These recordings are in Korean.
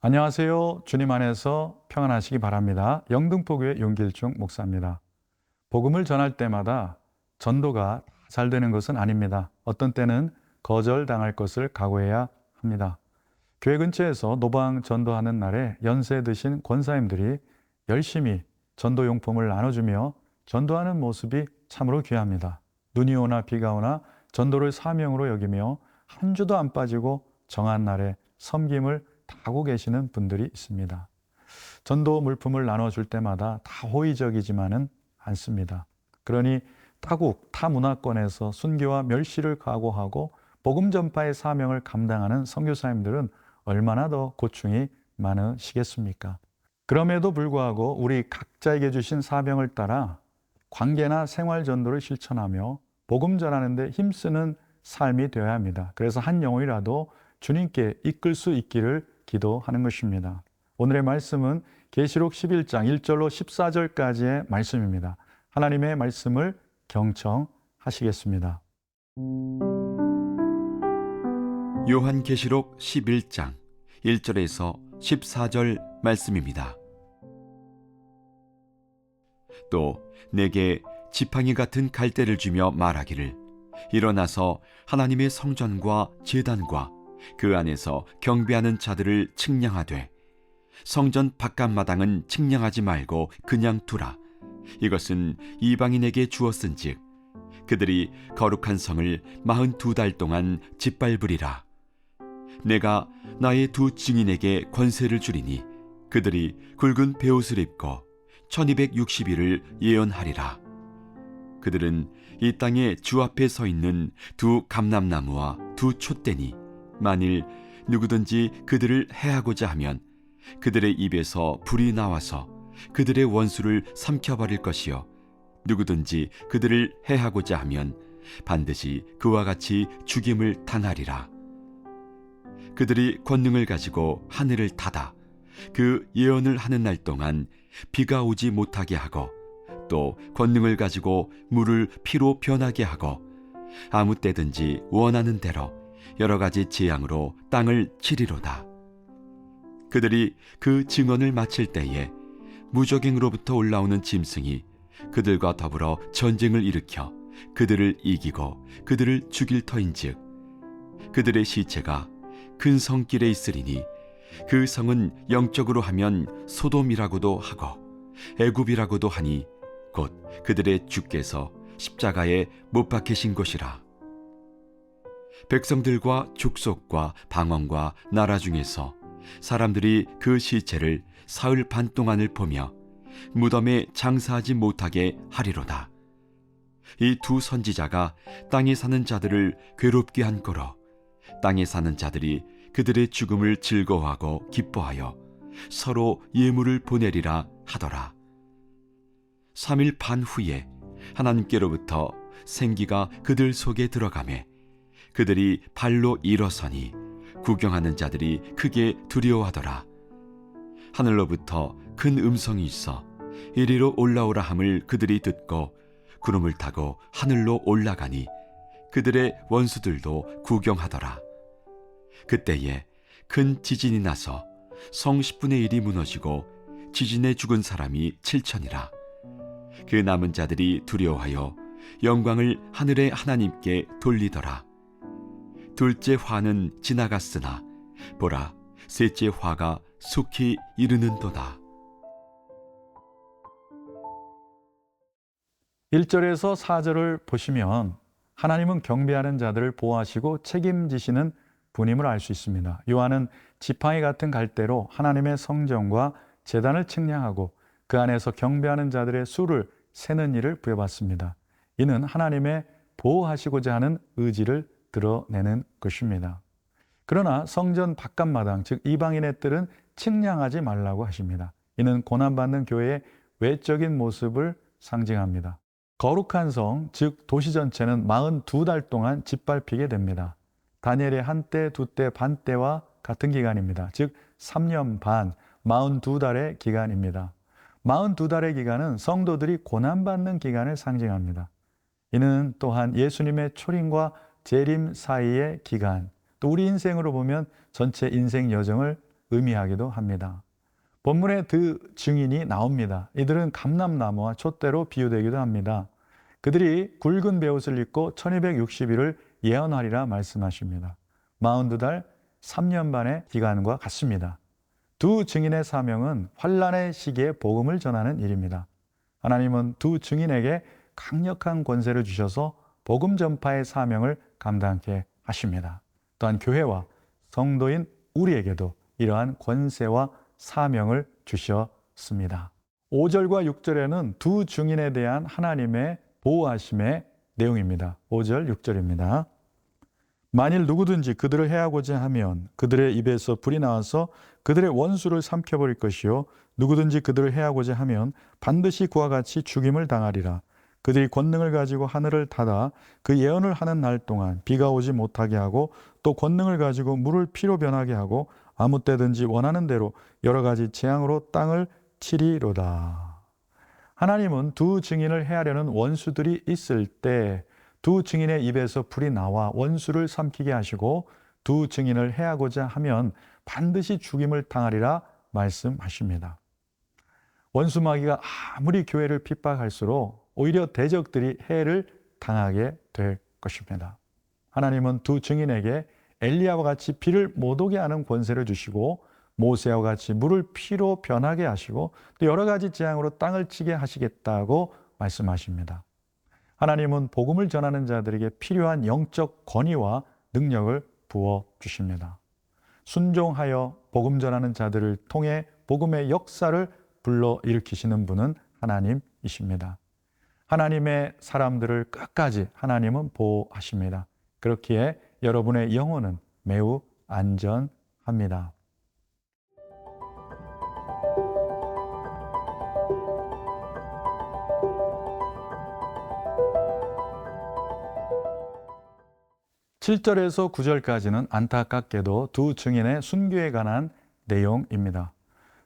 안녕하세요. 주님 안에서 평안하시기 바랍니다. 영등포교회 윤길중 목사입니다. 복음을 전할 때마다 전도가 잘 되는 것은 아닙니다. 어떤 때는 거절당할 것을 각오해야 합니다. 교회 근처에서 노방 전도하는 날에 연세 드신 권사님들이 열심히 전도용품을 나눠주며 전도하는 모습이 참으로 귀합니다. 눈이 오나 비가 오나 전도를 사명으로 여기며 한 주도 안 빠지고 정한 날에 섬김을 다하고 계시는 분들이 있습니다. 전도 물품을 나눠줄 때마다 다 호의적이지만은 않습니다. 그러니 타국, 타 문화권에서 순교와 멸시를 각오하고 복음 전파의 사명을 감당하는 선교사님들은 얼마나 더 고충이 많으시겠습니까? 그럼에도 불구하고 우리 각자에게 주신 사명을 따라 관계나 생활 전도를 실천하며 복음 전하는 데 힘쓰는 삶이 되어야 합니다. 그래서 한 영혼이라도 주님께 이끌 수 있기를 기도하는 것입니다. 오늘의 말씀은 계시록 11장 1절로 14절까지의 말씀입니다. 하나님의 말씀을 경청하시겠습니다. 요한계시록 11장 1절에서 14절 말씀입니다. 또 내게 지팡이 같은 갈대를 주며 말하기를 일어나서 하나님의 성전과 제단과 그 안에서 경배하는 자들을 측량하되 성전 바깥마당은 측량하지 말고 그냥 두라. 이것은 이방인에게 주었은즉 그들이 거룩한 성을 42달 동안 짓밟으리라. 내가 나의 두 증인에게 권세를 주리니 그들이 굵은 베옷을 입고 1260일을 예언하리라. 그들은 이 땅에 주 앞에 서 있는 두 감람나무와 두 촛대니 만일 누구든지 그들을 해하고자 하면 그들의 입에서 불이 나와서 그들의 원수를 삼켜버릴 것이요 누구든지 그들을 해하고자 하면 반드시 그와 같이 죽임을 당하리라. 그들이 권능을 가지고 하늘을 닫아 그 예언을 하는 날 동안 비가 오지 못하게 하고 또 권능을 가지고 물을 피로 변하게 하고 아무 때든지 원하는 대로 여러 가지 재앙으로 땅을 치리로다. 그들이 그 증언을 마칠 때에 무적행으로부터 올라오는 짐승이 그들과 더불어 전쟁을 일으켜 그들을 이기고 그들을 죽일 터인즉 그들의 시체가 큰 성길에 있으리니 그 성은 영적으로 하면 소돔이라고도 하고 애굽이라고도 하니 곧 그들의 주께서 십자가에 못 박히신 곳이라. 백성들과 족속과 방언과 나라 중에서 사람들이 그 시체를 사흘 반 동안을 보며 무덤에 장사하지 못하게 하리로다. 이 두 선지자가 땅에 사는 자들을 괴롭게 한 거로 땅에 사는 자들이 그들의 죽음을 즐거워하고 기뻐하여 서로 예물을 보내리라 하더라. 3일 반 후에 하나님께로부터 생기가 그들 속에 들어가매 그들이 발로 일어서니 구경하는 자들이 크게 두려워하더라. 하늘로부터 큰 음성이 있어 이리로 올라오라 함을 그들이 듣고 구름을 타고 하늘로 올라가니 그들의 원수들도 구경하더라. 그때에 큰 지진이 나서 성 10분의 1이 무너지고 지진에 죽은 사람이 7천이라. 그 남은 자들이 두려워하여 영광을 하늘의 하나님께 돌리더라. 둘째 화는 지나갔으나 보라 셋째 화가 속히 이르는도다. 1절에서 4절을 보시면 하나님은 경배하는 자들을 보호하시고 책임지시는 분임을 알 수 있습니다. 요한은 지팡이 같은 갈대로 하나님의 성전과 제단을 측량하고 그 안에서 경배하는 자들의 수를 세는 일을 부여받습니다. 이는 하나님의 보호하시고자 하는 의지를 드러내는 것입니다. 그러나 성전 바깥마당, 즉 이방인의 뜰은 측량하지 말라고 하십니다. 이는 고난받는 교회의 외적인 모습을 상징합니다. 거룩한 성, 즉 도시 전체는 42달 동안 짓밟히게 됩니다. 다니엘의 한때, 두때, 반때와 같은 기간입니다. 즉 3년 반, 42달의 기간입니다. 42달의 기간은 성도들이 고난받는 기간을 상징합니다. 이는 또한 예수님의 초림과 재림 사이의 기간, 또 우리 인생으로 보면 전체 인생 여정을 의미하기도 합니다. 본문에 두 증인이 나옵니다. 이들은 감람나무와 촛대로 비유되기도 합니다. 그들이 굵은 베옷을 입고 1260일을 예언하리라 말씀하십니다. 42달 3년 반의 기간과 같습니다. 두 증인의 사명은 환난의 시기에 복음을 전하는 일입니다. 하나님은 두 증인에게 강력한 권세를 주셔서 복음 전파의 사명을 감당케 하십니다. 또한 교회와 성도인 우리에게도 이러한 권세와 사명을 주셨습니다. 5절과 6절에는 두 증인에 대한 하나님의 보호하심의 내용입니다. 5절, 6절입니다. 만일 누구든지 그들을 해하고자 하면 그들의 입에서 불이 나와서 그들의 원수를 삼켜버릴 것이요 누구든지 그들을 해하고자 하면 반드시 그와 같이 죽임을 당하리라. 그들이 권능을 가지고 하늘을 닫아 그 예언을 하는 날 동안 비가 오지 못하게 하고 또 권능을 가지고 물을 피로 변하게 하고 아무 때든지 원하는 대로 여러 가지 재앙으로 땅을 치리로다. 하나님은 두 증인을 해하려는 원수들이 있을 때 두 증인의 입에서 불이 나와 원수를 삼키게 하시고 두 증인을 해하고자 하면 반드시 죽임을 당하리라 말씀하십니다. 원수 마귀가 아무리 교회를 핍박할수록 오히려 대적들이 해를 당하게 될 것입니다. 하나님은 두 증인에게 엘리야와 같이 비를 못 오게 하는 권세를 주시고 모세와 같이 물을 피로 변하게 하시고 또 여러 가지 재앙으로 땅을 치게 하시겠다고 말씀하십니다. 하나님은 복음을 전하는 자들에게 필요한 영적 권위와 능력을 부어 주십니다. 순종하여 복음 전하는 자들을 통해 복음의 역사를 불러일으키시는 분은 하나님이십니다. 하나님의 사람들을 끝까지 하나님은 보호하십니다. 그렇기에 여러분의 영혼은 매우 안전합니다. (7절에서) (9절까지는) 안타깝게도 두 증인의 순교에 관한 내용입니다.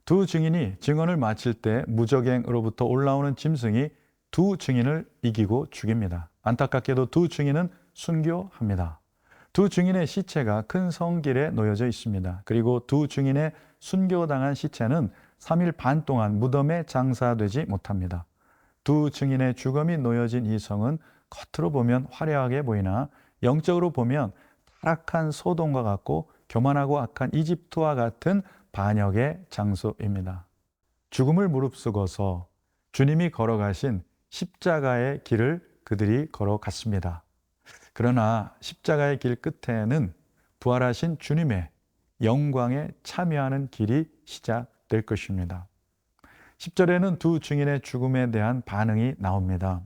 두 증인이 증언을 마칠 때 무적행으로부터 올라오는 짐승이 두 증인을 이기고 죽입니다. 안타깝게도 두 증인은 순교합니다. 두 증인의 시체가 큰 성길에 놓여져 있습니다. 그리고 두 증인의 순교당한 시체는 3일 반 동안 무덤에 장사되지 못합니다. 두 증인의 죽음이 놓여진 이 성은 겉으로 보면 화려하게 보이나 영적으로 보면 타락한 소돔과 같고 교만하고 악한 이집트와 같은 반역의 장소입니다. 죽음을 무릅쓰고서 주님이 걸어가신 십자가의 길을 그들이 걸어갔습니다. 그러나 십자가의 길 끝에는 부활하신 주님의 영광에 참여하는 길이 시작될 것입니다. 10절에는 두 증인의 죽음에 대한 반응이 나옵니다.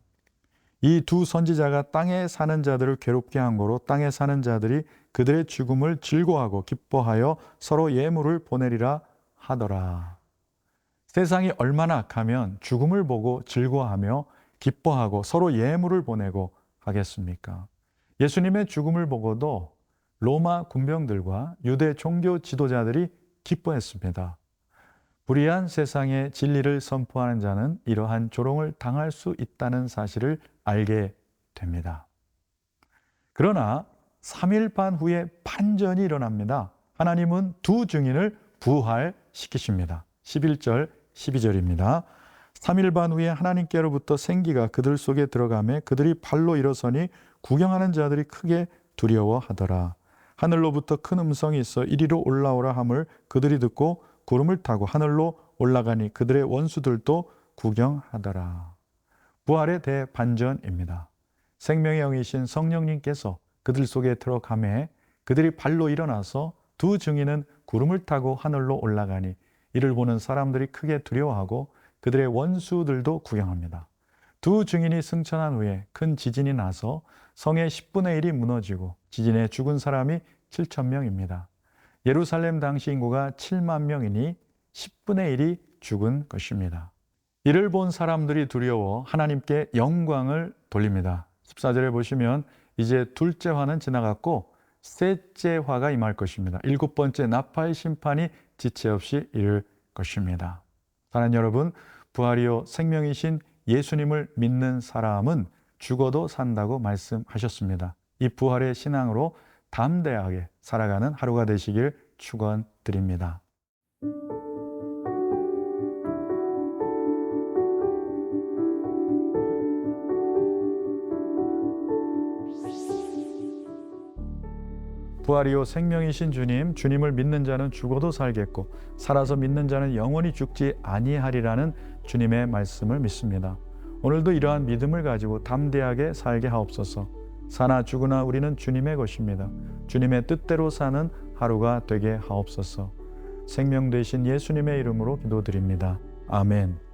이 두 선지자가 땅에 사는 자들을 괴롭게 한 거로 땅에 사는 자들이 그들의 죽음을 즐거워하고 기뻐하여 서로 예물을 보내리라 하더라. 세상이 얼마나 악하면 죽음을 보고 즐거워하며 기뻐하고 서로 예물을 보내고 하겠습니까? 예수님의 죽음을 보고도 로마 군병들과 유대 종교 지도자들이 기뻐했습니다. 불의한 세상의 진리를 선포하는 자는 이러한 조롱을 당할 수 있다는 사실을 알게 됩니다. 그러나 3일 반 후에 반전이 일어납니다. 하나님은 두 증인을 부활시키십니다. 11절, 12절입니다. 3일 반 후에 하나님께로부터 생기가 그들 속에 들어가매 그들이 발로 일어서니 구경하는 자들이 크게 두려워하더라. 하늘로부터 큰 음성이 있어 이리로 올라오라 함을 그들이 듣고 구름을 타고 하늘로 올라가니 그들의 원수들도 구경하더라. 부활의 대반전입니다. 생명의 영이신 성령님께서 그들 속에 들어가매 그들이 발로 일어나서 두 증인은 구름을 타고 하늘로 올라가니 이를 보는 사람들이 크게 두려워하고 그들의 원수들도 구경합니다. 두 증인이 승천한 후에 큰 지진이 나서 성의 10분의 1이 무너지고 지진에 죽은 사람이 7,000명입니다. 예루살렘 당시 인구가 7만 명이니 10분의 1이 죽은 것입니다. 이를 본 사람들이 두려워 하나님께 영광을 돌립니다. 14절에 보시면 이제 둘째 화는 지나갔고 셋째 화가 임할 것입니다. 7번째 나팔 심판이 지체 없이 이를 것입니다. 사랑하는 여러분, 부활이요 생명이신 예수님을 믿는 사람은 죽어도 산다고 말씀하셨습니다. 이 부활의 신앙으로 담대하게 살아가는 하루가 되시길 축원드립니다. 부활이요 생명이신 주님, 주님을 믿는 자는 죽어도 살겠고 살아서 믿는 자는 영원히 죽지 아니하리라는 주님의 말씀을 믿습니다. 오늘도 이러한 믿음을 가지고 담대하게 살게 하옵소서. 사나 죽으나 우리는 주님의 것입니다. 주님의 뜻대로 사는 하루가 되게 하옵소서. 생명 되신 예수님의 이름으로 기도드립니다. 아멘.